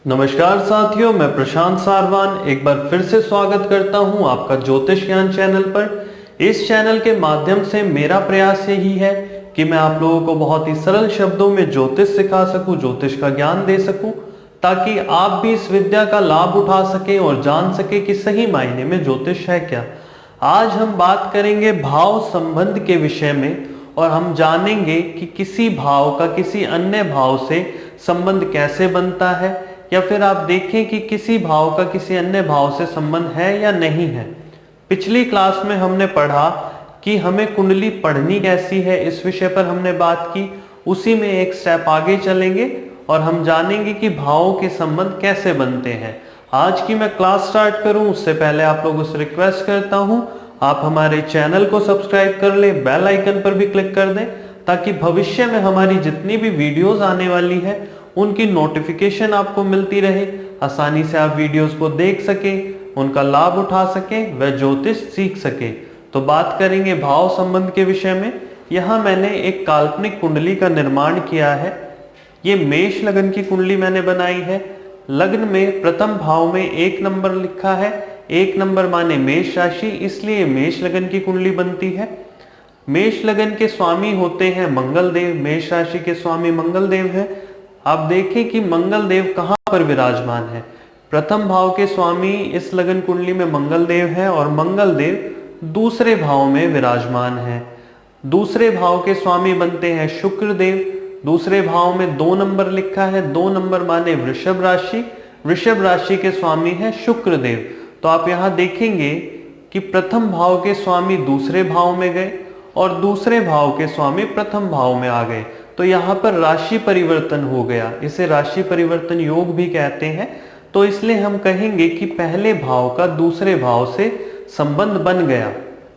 नमस्कार साथियों, मैं प्रशांत सारवान एक बार फिर से स्वागत करता हूं आपका ज्योतिष ज्ञान चैनल पर। इस चैनल के माध्यम से मेरा प्रयास यही है कि मैं आप लोगों को बहुत ही सरल शब्दों में ज्योतिष सिखा सकूं, ज्योतिष का ज्ञान दे सकूं, ताकि आप भी इस विद्या का लाभ उठा सकें और जान सकें कि सही मायने में ज्योतिष है क्या। आज हम बात करेंगे भाव संबंध के विषय में और हम जानेंगे कि किसी भाव का किसी अन्य भाव से संबंध कैसे बनता है, या फिर आप देखें कि किसी भाव का किसी अन्य भाव से संबंध है या नहीं है। पिछली क्लास में हमने पढ़ा कि हमें कुंडली पढ़नी कैसी है, इस विषय पर हमने बात की। उसी में एक स्टेप आगे चलेंगे और हम जानेंगे कि भावों के संबंध कैसे बनते हैं। आज की मैं क्लास स्टार्ट करूं उससे पहले आप लोगों से रिक्वेस्ट करता हूं, आप हमारे चैनल को सब्सक्राइब कर लें, बेल आइकन पर भी क्लिक कर दें, ताकि भविष्य में हमारी जितनी भी वीडियोस आने वाली है उनकी नोटिफिकेशन आपको मिलती रहे। आसानी से आप वीडियोस को देख सकें, उनका लाभ उठा सकें, व ज्योतिष सीख सकें। तो बात करेंगे भाव संबंध के विषय में। यहाँ मैंने एक काल्पनिक कुंडली का निर्माण किया है। ये मेष लगन की कुंडली मैंने बनाई है। लग्न में प्रथम भाव में 1 नंबर लिखा है। 1 नंबर माने मेष राशि, इसलिए मेष लगन की कुंडली बनती है। मेष लगन के स्वामी होते हैं मंगल देव। मेष राशि के स्वामी मंगल देव हैं। आप देखें कि मंगल देव कहां पर विराजमान है। प्रथम भाव के स्वामी इस लगन कुंडली में मंगल देव है और मंगल देव दूसरे भाव में विराजमान है। दूसरे भाव के स्वामी बनते हैं शुक्र देव। दूसरे भाव में 2 नंबर लिखा है। 2 नंबर माने वृषभ राशि। वृषभ राशि के स्वामी है शुक्र देव। तो आप यहां देखेंगे कि प्रथम भाव के स्वामी दूसरे भाव में गए और दूसरे भाव के स्वामी प्रथम भाव में आ गए। तो यहाँ पर राशि परिवर्तन हो गया। इसे राशि परिवर्तन योग भी कहते हैं। तो इसलिए हम कहेंगे कि पहले भाव का दूसरे भाव से संबंध बन गया,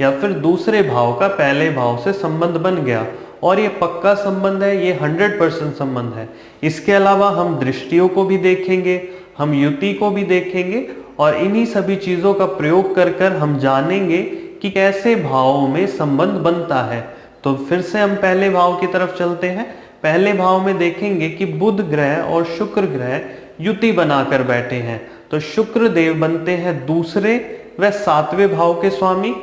या फिर दूसरे भाव का पहले भाव से संबंध बन गया, और ये पक्का संबंध है, ये 100% संबंध है। इसके अलावा हम दृष्टियों को भी देखेंगे, हम युति को भी देखेंगे, और इन्हीं सभी चीजों का प्रयोग कर कर हम जानेंगे कि कैसे भावों में संबंध बनता है। तो फिर से हम पहले भाव की तरफ चलते हैं। पहले भाव में देखेंगे कि बुध ग्रह और शुक्र ग्रह युति बनाकर बैठे हैं। तो शुक्र देव बनते हैं दूसरे व 7वें भाव के स्वामी,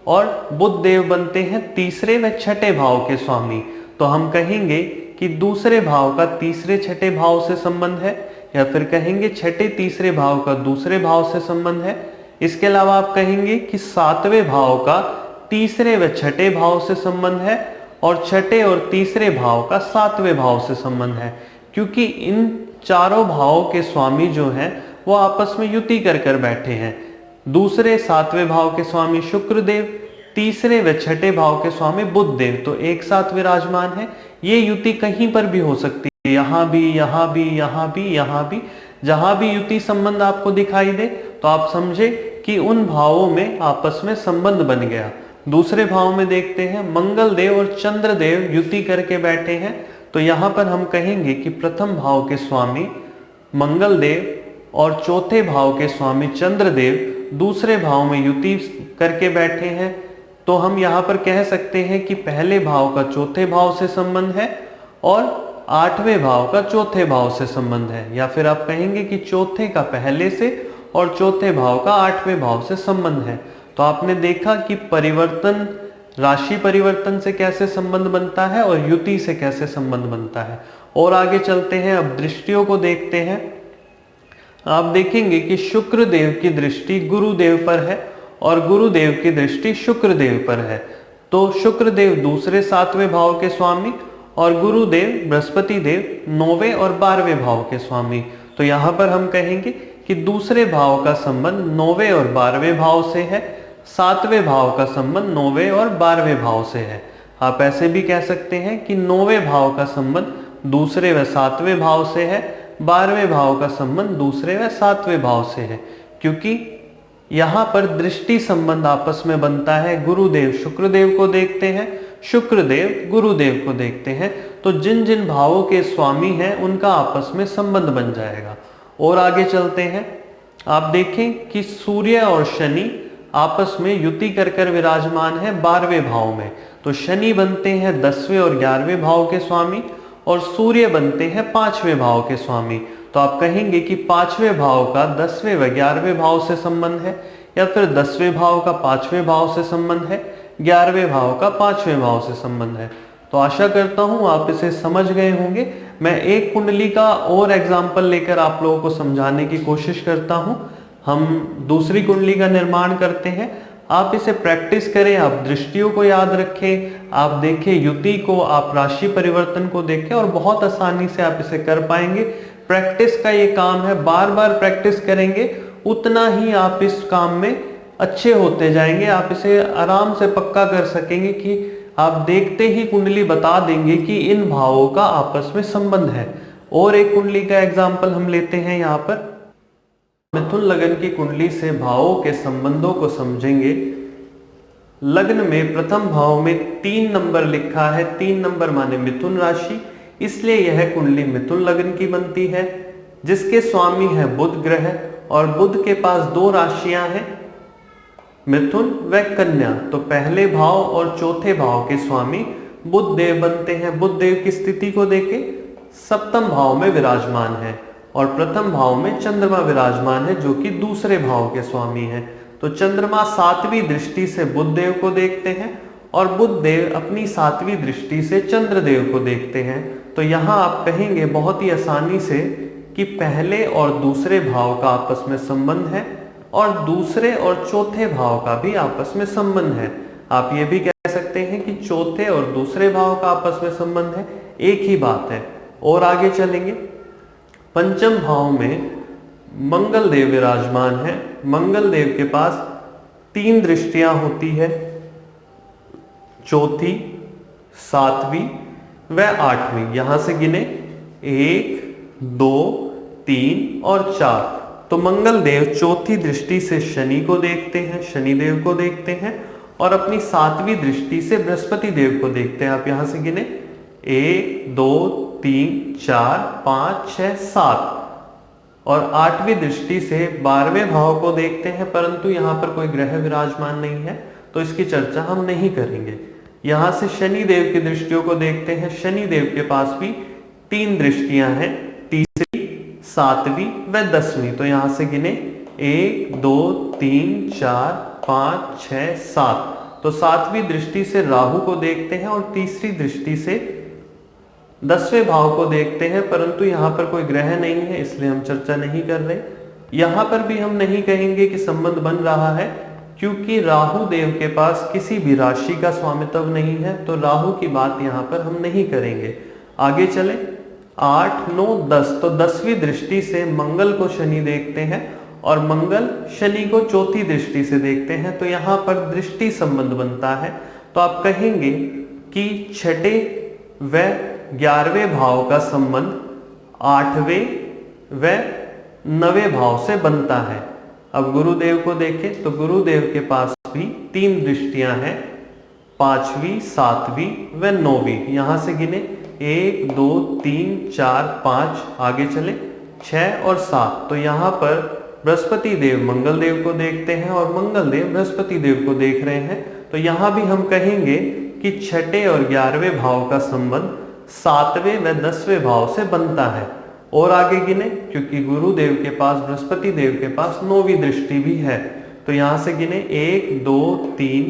और बुध देव बनते हैं तीसरे व 6ठे भाव के स्वामी। तो हम कहेंगे कि दूसरे भाव का तीसरे 6ठे भाव से संबंध है, या फिर कहेंगे 6ठे तीसरे भाव का दूसरे भाव से संबंध है। इसके अलावा आप कहेंगे कि 7वें भाव का तीसरे व 6ठे भाव से संबंध है, और 6ठे और तीसरे भाव का 7वें भाव से संबंध है, क्योंकि इन चारों भावों के स्वामी जो हैं वो आपस में युति कर कर बैठे हैं। दूसरे 7वें भाव के स्वामी शुक्र देव, तीसरे व 6ठे भाव के स्वामी बुध देव तो एक साथ विराजमान है। ये युति कहीं पर भी हो सकती है, यहाँ भी, यहाँ भी, यहाँ भी, यहाँ भी। जहां भी युति संबंध आपको दिखाई दे तो आप समझे कि उन भावों में आपस में संबंध बन गया। दूसरे भाव में देखते हैं मंगल देव और चंद्र देव युति करके बैठे हैं। तो यहाँ पर हम कहेंगे कि प्रथम भाव के स्वामी मंगल देव और चौथे भाव के स्वामी चंद्र देव दूसरे भाव में युति करके बैठे हैं। तो हम यहाँ पर कह सकते हैं कि पहले भाव का चौथे भाव से संबंध है और 8वें भाव का चौथे भाव से संबंध है, या फिर आप कहेंगे कि चौथे का पहले से और चौथे भाव का 8वें भाव से संबंध है। तो आपने देखा कि परिवर्तन, राशि परिवर्तन से कैसे संबंध बनता है और युति से कैसे संबंध बनता है। और आगे चलते हैं, अब दृष्टियों को देखते हैं। आप देखेंगे कि शुक्र देव की दृष्टि गुरुदेव पर है और गुरुदेव की दृष्टि शुक्र देव पर है। तो शुक्र देव दूसरे 7वें भाव के स्वामी और गुरुदेव बृहस्पति देव 9वें और 12वें भाव के स्वामी। तो यहाँ पर हम कहेंगे कि दूसरे भाव का संबंध 9वें और 12वें भाव से है, 7वें भाव का संबंध 9वें और 12वें भाव से है। आप ऐसे भी कह सकते हैं कि 9वें भाव का संबंध दूसरे व 7वें भाव से है, 12वें भाव का संबंध दूसरे व 7वें भाव से है, क्योंकि यहाँ पर दृष्टि संबंध आपस में बनता है। गुरुदेव शुक्रदेव को देखते हैं, शुक्रदेव गुरुदेव को देखते हैं। तो जिन जिन भावों के स्वामी हैं उनका आपस में संबंध बन जाएगा। और आगे चलते हैं, आप देखें कि सूर्य और शनि आपस में युति कर कर विराजमान है 12वें भाव में। तो शनि बनते हैं 10वें और 11वें भाव के स्वामी और सूर्य बनते हैं 5वें भाव के स्वामी। तो आप कहेंगे कि पांचवें भाव का 10वें व 11वें भाव से संबंध है, या फिर 10वें भाव का 5वें भाव से संबंध है, 11वें भाव का 5वें भाव से संबंध है। तो आशा करता हूं आप इसे समझ गए होंगे। मैं एक कुंडली का और एग्जाम्पल लेकर आप लोगों को समझाने की कोशिश करता हूं। हम दूसरी कुंडली का निर्माण करते हैं, आप इसे प्रैक्टिस करें, आप दृष्टियों को याद रखें, आप देखें युति को, आप राशि परिवर्तन को देखें और बहुत आसानी से आप इसे कर पाएंगे। प्रैक्टिस का ये काम है, बार बार प्रैक्टिस करेंगे उतना ही आप इस काम में अच्छे होते जाएंगे। आप इसे आराम से पक्का कर सकेंगे कि आप देखते ही कुंडली बता देंगे कि इन भावों का आपस में संबंध है। और एक कुंडली का एग्जाम्पल हम लेते हैं यहाँ पर। मिथुन लग्न की कुंडली से भावों के संबंधों को समझेंगे। लग्न में प्रथम भाव में 3 नंबर लिखा है, 3 नंबर माने मिथुन राशि, इसलिए यह कुंडली मिथुन लग्न की बनती है, जिसके स्वामी है बुध ग्रह और बुध के पास 2 राशियां हैं, मिथुन व कन्या। तो पहले भाव और चौथे भाव के स्वामी बुध देव बनते हैं। बुध देव की स्थिति को देखें, सप्तम भाव में विराजमान है और प्रथम भाव में चंद्रमा विराजमान है जो कि दूसरे भाव के स्वामी हैं। तो चंद्रमा 7वीं दृष्टि से बुध देव को देखते हैं और बुध देव अपनी 7वीं दृष्टि से चंद्र देव को देखते हैं। तो यहाँ आप कहेंगे बहुत ही आसानी से कि पहले और दूसरे भाव का आपस में संबंध है और दूसरे और चौथे भाव का भी आपस में संबंध है। आप ये भी कह सकते हैं कि चौथे और दूसरे भाव का आपस में संबंध है, एक ही बात है। और आगे चलेंगे, पंचम भाव में मंगल देव विराजमान है। मंगल देव के पास 3 दृष्टियां होती है, चौथी, 7वीं व 8वीं। यहां से गिने 1, 2, 3 और 4। तो मंगल देव चौथी दृष्टि से शनि को देखते हैं, शनि देव को देखते हैं और अपनी 7वीं दृष्टि से बृहस्पति देव को देखते हैं। आप यहां से गिने 1, 2, 3, 4, 5, 6, 7 और 8वीं दृष्टि से 12वें भाव को देखते हैं, परंतु यहां पर कोई ग्रह विराजमान नहीं है तो इसकी चर्चा हम नहीं करेंगे। यहां से शनि देव की दृष्टियों को देखते हैं। शनि देव के पास भी 3 दृष्टियां हैं, तीसरी, 7वीं व 10वीं। तो यहां से गिने 1, 2, 3, 4, 5, 6, 7। तो 7वीं दृष्टि से राहु को देखते हैं और तीसरी दृष्टि से 10वें भाव को देखते हैं, परंतु यहां पर कोई ग्रह नहीं है इसलिए हम चर्चा नहीं कर रहे। यहां पर भी हम नहीं कहेंगे कि संबंध बन रहा है, क्योंकि राहु देव के पास किसी भी राशि का स्वामित्व नहीं है, तो राहु की बात यहां पर हम नहीं करेंगे। आगे चले, 8, 9, 10। तो 10वीं दृष्टि से मंगल को शनि देखते हैं और मंगल शनि को चौथी दृष्टि से देखते हैं, तो यहां पर दृष्टि संबंध बनता है। तो आप कहेंगे कि छठे व 11वें भाव का संबंध 8वें व 9वें भाव से बनता है। अब गुरुदेव को देखें तो गुरुदेव के पास भी 3 दृष्टियां हैं, 5वीं, 7वीं व 9वीं। यहां से गिने 1, 2, 3, 4, 5। आगे चले 6 और 7। तो यहाँ पर बृहस्पति देव मंगल देव को देखते हैं और मंगल देव बृहस्पति देव को देख रहे हैं। तो यहाँ भी हम कहेंगे कि छठे और 11वें भाव का संबंध 7वें व 10वें भाव से बनता है। और आगे गिने, क्योंकि गुरुदेव के पास बृहस्पति देव के पास 9वीं दृष्टि भी है। तो यहाँ से गिने 1, 2, 3,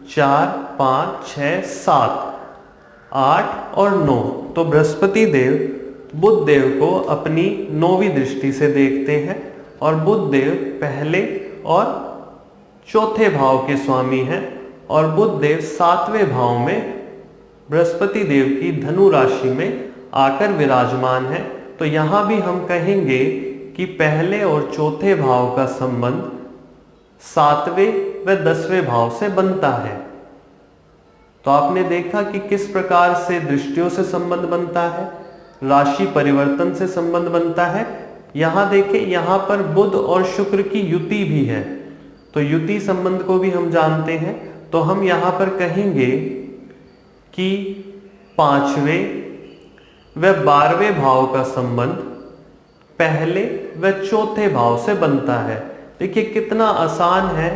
4, 5, 6, 7, 8 और 9। तो बृहस्पति देव बुध देव को अपनी 9वीं दृष्टि से देखते हैं और बुध देव पहले और चौथे भाव के स्वामी हैं और बुध देव 7वें भाव में बृहस्पति देव की धनु राशि में आकर विराजमान है। तो यहां भी हम कहेंगे कि पहले और चौथे भाव का संबंध 7वें व 10वें भाव से बनता है। तो आपने देखा कि किस प्रकार से दृष्टियों से संबंध बनता है, राशि परिवर्तन से संबंध बनता है। यहां देखें, यहां पर बुध और शुक्र की युति भी है, तो युति संबंध को भी हम जानते हैं। तो हम यहां पर कहेंगे कि 5वें व 12वें भाव का संबंध पहले व चौथे भाव से बनता है। देखिए कितना आसान है,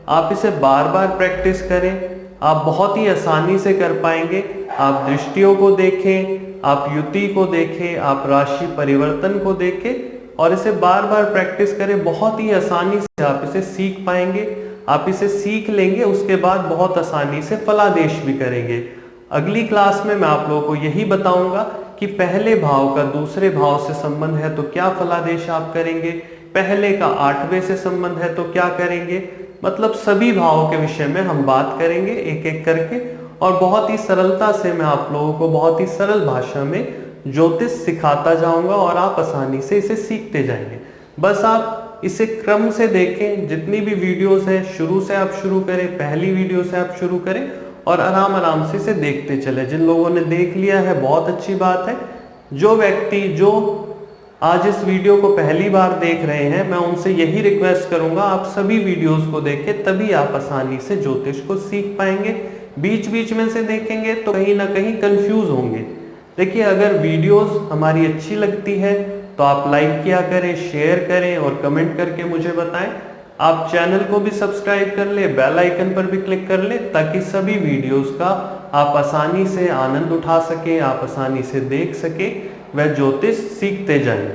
आप इसे बार बार प्रैक्टिस करें, आप बहुत ही आसानी से कर पाएंगे। आप दृष्टियों को देखें, आप युति को देखें, आप राशि परिवर्तन को देखें, और इसे बार बार प्रैक्टिस करें। बहुत ही आसानी से आप इसे सीख पाएंगे। आप इसे सीख लेंगे, उसके बाद बहुत आसानी से फलादेश भी करेंगे। अगली क्लास में मैं आप लोगों को यही बताऊंगा कि पहले भाव का दूसरे भाव से संबंध है तो क्या फलादेश आप करेंगे, पहले का आठवें से संबंध है तो क्या करेंगे। मतलब सभी भावों के विषय में हम बात करेंगे एक एक करके, और बहुत ही सरलता से मैं आप लोगों को बहुत ही सरल भाषा में ज्योतिष सिखाता जाऊंगा और आप आसानी से इसे सीखते जाएंगे। बस आप इसे क्रम से देखें। जितनी भी वीडियोस हैं शुरू से आप शुरू करें, पहली वीडियो से आप शुरू करें और आराम आराम से इसे देखते चले। जिन लोगों ने देख लिया है बहुत अच्छी बात है। जो व्यक्ति जो आज इस वीडियो को पहली बार देख रहे हैं, मैं उनसे यही रिक्वेस्ट करूंगा आप सभी वीडियोस को देखें, तभी आप आसानी से ज्योतिष को सीख पाएंगे। बीच बीच में से देखेंगे तो कहीं ना कहीं कंफ्यूज होंगे। देखिए, अगर वीडियोस हमारी अच्छी लगती है तो आप लाइक किया करें, शेयर करें और कमेंट करके मुझे बताएं। आप चैनल को भी सब्सक्राइब कर ले, बेल आइकन पर भी क्लिक कर ले, ताकि सभी वीडियोस का आप आसानी से आनंद उठा सकें, आप आसानी से देख सकें व ज्योतिष सीखते जाएं।